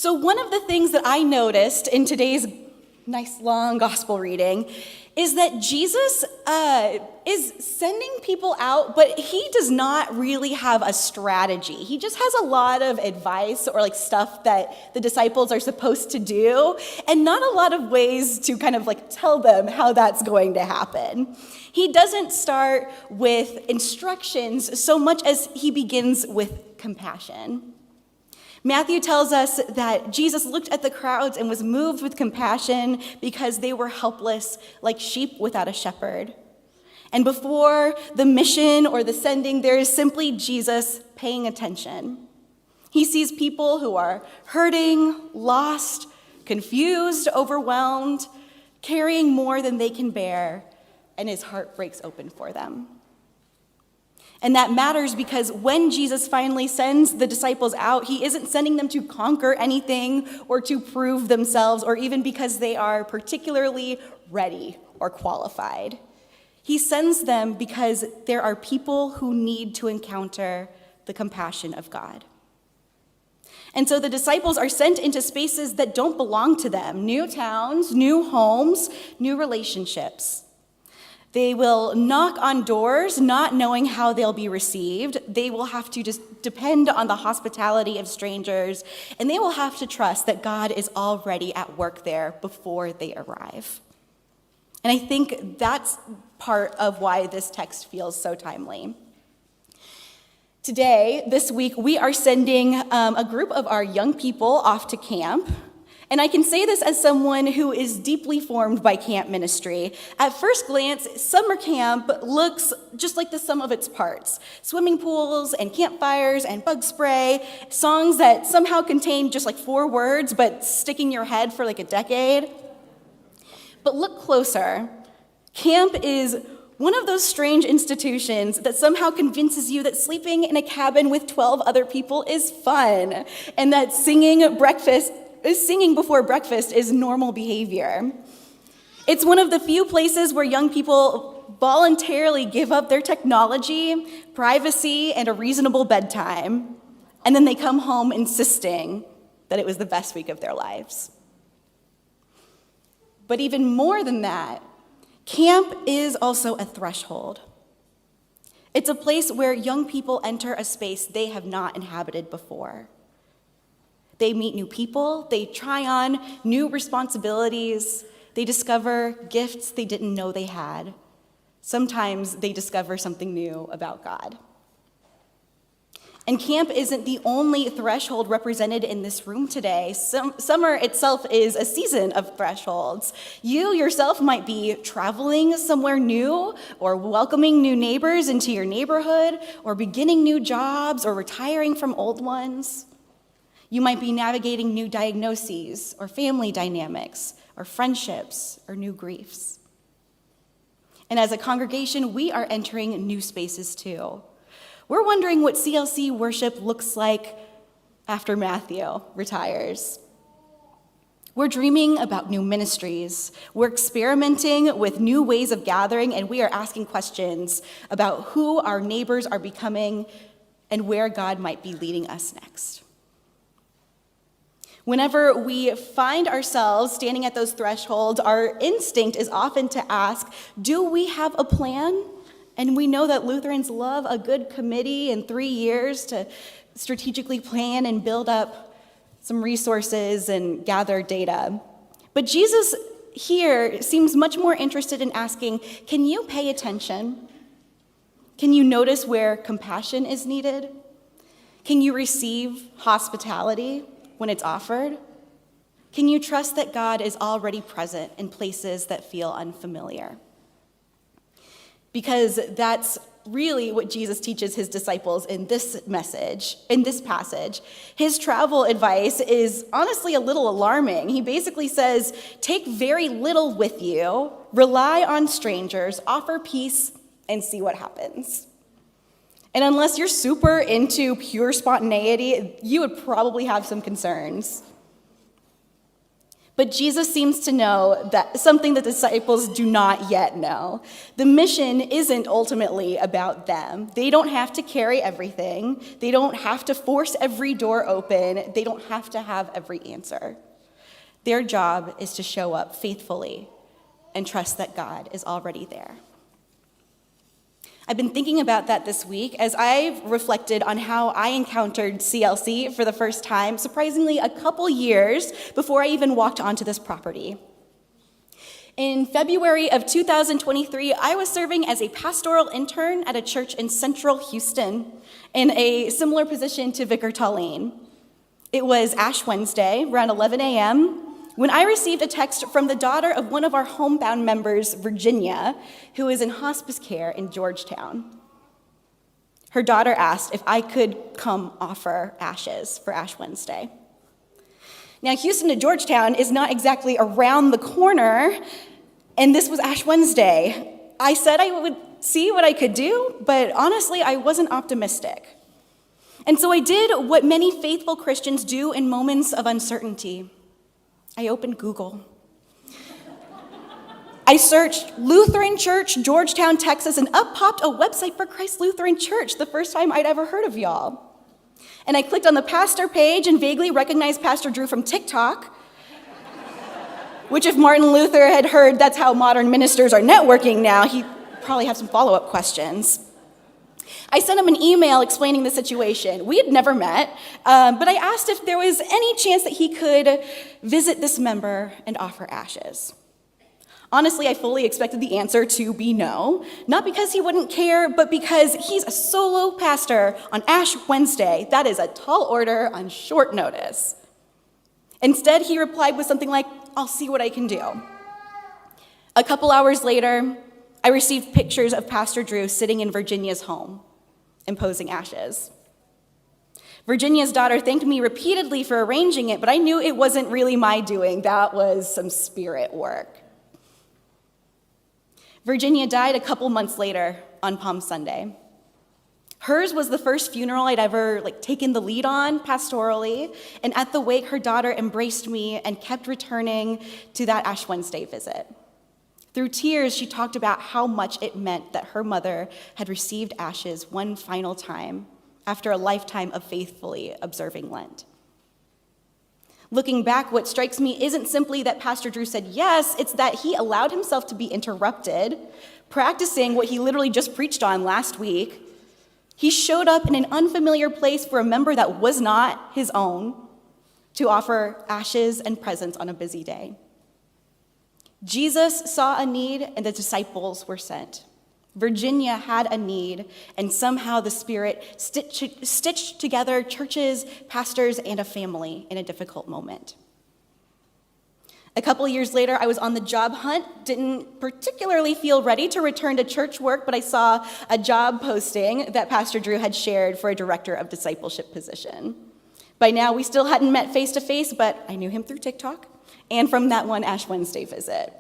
So one of the things that I noticed in today's nice long gospel reading is that Jesus is sending people out, but he does not really have a strategy. He just has a lot of advice or like stuff that the disciples are supposed to do, and not a lot of ways to kind of like tell them how that's going to happen. He doesn't start with instructions so much as he begins with compassion. Matthew tells us that Jesus looked at the crowds and was moved with compassion because they were helpless like sheep without a shepherd. And before the mission or the sending, there is simply Jesus paying attention. He sees people who are hurting, lost, confused, overwhelmed, carrying more than they can bear, and his heart breaks open for them. And that matters because when Jesus finally sends the disciples out, he isn't sending them to conquer anything or to prove themselves or even because they are particularly ready or qualified. He sends them because there are people who need to encounter the compassion of God. And so the disciples are sent into spaces that don't belong to them, new towns, new homes, new relationships. They will knock on doors, not knowing how they'll be received. They will have to just depend on the hospitality of strangers, and they will have to trust that God is already at work there before they arrive. And I think that's part of why this text feels so timely. Today, this week, we are sending a group of our young people off to camp. And I can say this as someone who is deeply formed by camp ministry. At first glance, summer camp looks just like the sum of its parts. Swimming pools and campfires and bug spray, songs that somehow contain just like 4 words but stick in your head for like a decade. But look closer. Camp is one of those strange institutions that somehow convinces you that sleeping in a cabin with 12 other people is fun, and that singing before breakfast is normal behavior. It's one of the few places where young people voluntarily give up their technology, privacy, and a reasonable bedtime, and then they come home insisting that it was the best week of their lives. But even more than that, camp is also a threshold. It's a place where young people enter a space they have not inhabited before. They meet new people, they try on new responsibilities, they discover gifts they didn't know they had. Sometimes they discover something new about God. And camp isn't the only threshold represented in this room today. Summer itself is a season of thresholds. You yourself might be traveling somewhere new, or welcoming new neighbors into your neighborhood, or beginning new jobs, or retiring from old ones. You might be navigating new diagnoses, or family dynamics, or friendships, or new griefs. And as a congregation, we are entering new spaces too. We're wondering what CLC worship looks like after Matthew retires. We're dreaming about new ministries. We're experimenting with new ways of gathering, and we are asking questions about who our neighbors are becoming and where God might be leading us next. Whenever we find ourselves standing at those thresholds, our instinct is often to ask, do we have a plan? And we know that Lutherans love a good committee in 3 years to strategically plan and build up some resources and gather data. But Jesus here seems much more interested in asking, can you pay attention? Can you notice where compassion is needed? Can you receive hospitality when it's offered? Can you trust that God is already present in places that feel unfamiliar? Because that's really what Jesus teaches his disciples in this passage. His travel advice is honestly a little alarming. He basically says, take very little with you, rely on strangers, offer peace, and see what happens. And unless you're super into pure spontaneity, you would probably have some concerns. But Jesus seems to know that something the disciples do not yet know. The mission isn't ultimately about them. They don't have to carry everything. They don't have to force every door open. They don't have to have every answer. Their job is to show up faithfully and trust that God is already there. I've been thinking about that this week as I've reflected on how I encountered CLC for the first time, surprisingly a couple years before I even walked onto this property. In February of 2023, I was serving as a pastoral intern at a church in central Houston in a similar position to Vicar Tallene. It was Ash Wednesday, around 11 a.m., when I received a text from the daughter of one of our homebound members, Virginia, who is in hospice care in Georgetown. Her daughter asked if I could come offer ashes for Ash Wednesday. Now, Houston to Georgetown is not exactly around the corner, and this was Ash Wednesday. I said I would see what I could do, but honestly, I wasn't optimistic. And so I did what many faithful Christians do in moments of uncertainty. I opened Google. I searched Lutheran Church, Georgetown, Texas, and up popped a website for Christ Lutheran Church, the first time I'd ever heard of y'all. And I clicked on the pastor page and vaguely recognized Pastor Drew from TikTok, which if Martin Luther had heard that's how modern ministers are networking now, he'd probably have some follow-up questions. I sent him an email explaining the situation. We had never met, but I asked if there was any chance that he could visit this member and offer ashes. Honestly, I fully expected the answer to be no, not because he wouldn't care, but because he's a solo pastor on Ash Wednesday. That is a tall order on short notice. Instead, he replied with something like, "I'll see what I can do." A couple hours later, I received pictures of Pastor Drew sitting in Virginia's home, imposing ashes. Virginia's daughter thanked me repeatedly for arranging it, but I knew it wasn't really my doing. That was some spirit work. Virginia died a couple months later on Palm Sunday. Hers was the first funeral I'd ever taken the lead on pastorally, and at the wake, her daughter embraced me and kept returning to that Ash Wednesday visit. Through tears, she talked about how much it meant that her mother had received ashes one final time after a lifetime of faithfully observing Lent. Looking back, what strikes me isn't simply that Pastor Drew said yes, it's that he allowed himself to be interrupted, practicing what he literally just preached on last week. He showed up in an unfamiliar place for a member that was not his own to offer ashes and presents on a busy day. Jesus saw a need, and the disciples were sent. Virginia had a need, and somehow the Spirit stitched together churches, pastors, and a family in a difficult moment. A couple years later, I was on the job hunt, didn't particularly feel ready to return to church work, but I saw a job posting that Pastor Drew had shared for a Director of Discipleship position. By now, we still hadn't met face-to-face, but I knew him through TikTok and from that one Ash Wednesday visit.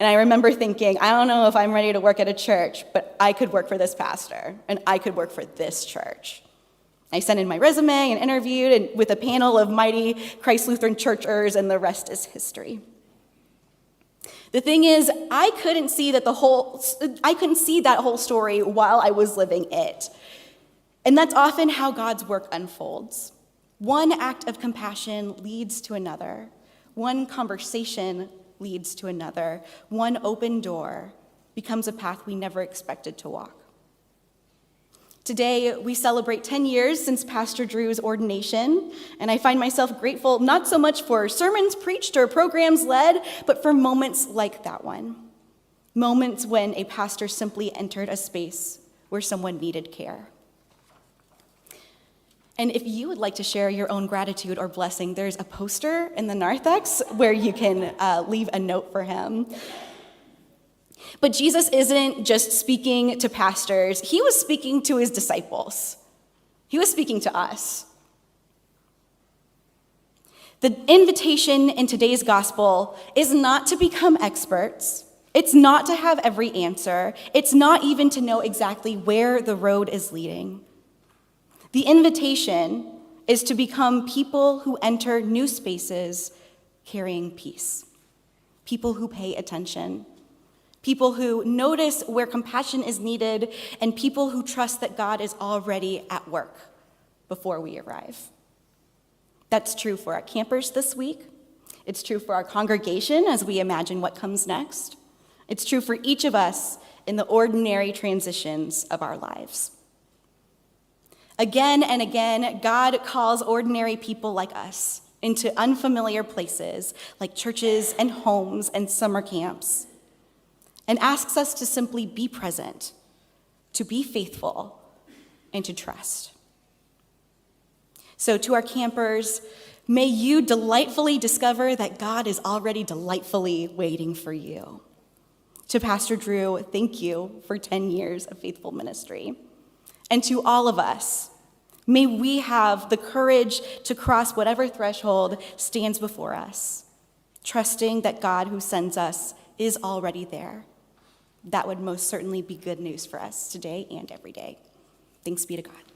And I remember thinking, I don't know if I'm ready to work at a church, but I could work for this pastor, and I could work for this church. I sent in my resume and interviewed with a panel of mighty Christ Lutheran Churchers, and the rest is history. The thing is, I couldn't see that whole story while I was living it. And that's often how God's work unfolds. One act of compassion leads to another. One conversation leads to another. One open door becomes a path we never expected to walk. Today, we celebrate 10 years since Pastor Drew's ordination, and I find myself grateful not so much for sermons preached or programs led, but for moments like that one. Moments when a pastor simply entered a space where someone needed care. And if you would like to share your own gratitude or blessing, there's a poster in the narthex where you can leave a note for him. But Jesus isn't just speaking to pastors. He was speaking to his disciples. He was speaking to us. The invitation in today's gospel is not to become experts. It's not to have every answer. It's not even to know exactly where the road is leading. The invitation is to become people who enter new spaces carrying peace. People who pay attention. People who notice where compassion is needed, and people who trust that God is already at work before we arrive. That's true for our campers this week. It's true for our congregation as we imagine what comes next. It's true for each of us in the ordinary transitions of our lives. Again and again, God calls ordinary people like us into unfamiliar places like churches and homes and summer camps, and asks us to simply be present, to be faithful, and to trust. So to our campers, may you delightfully discover that God is already delightfully waiting for you. To Pastor Drew, thank you for 10 years of faithful ministry. And to all of us, may we have the courage to cross whatever threshold stands before us, trusting that God who sends us is already there. That would most certainly be good news for us today and every day. Thanks be to God.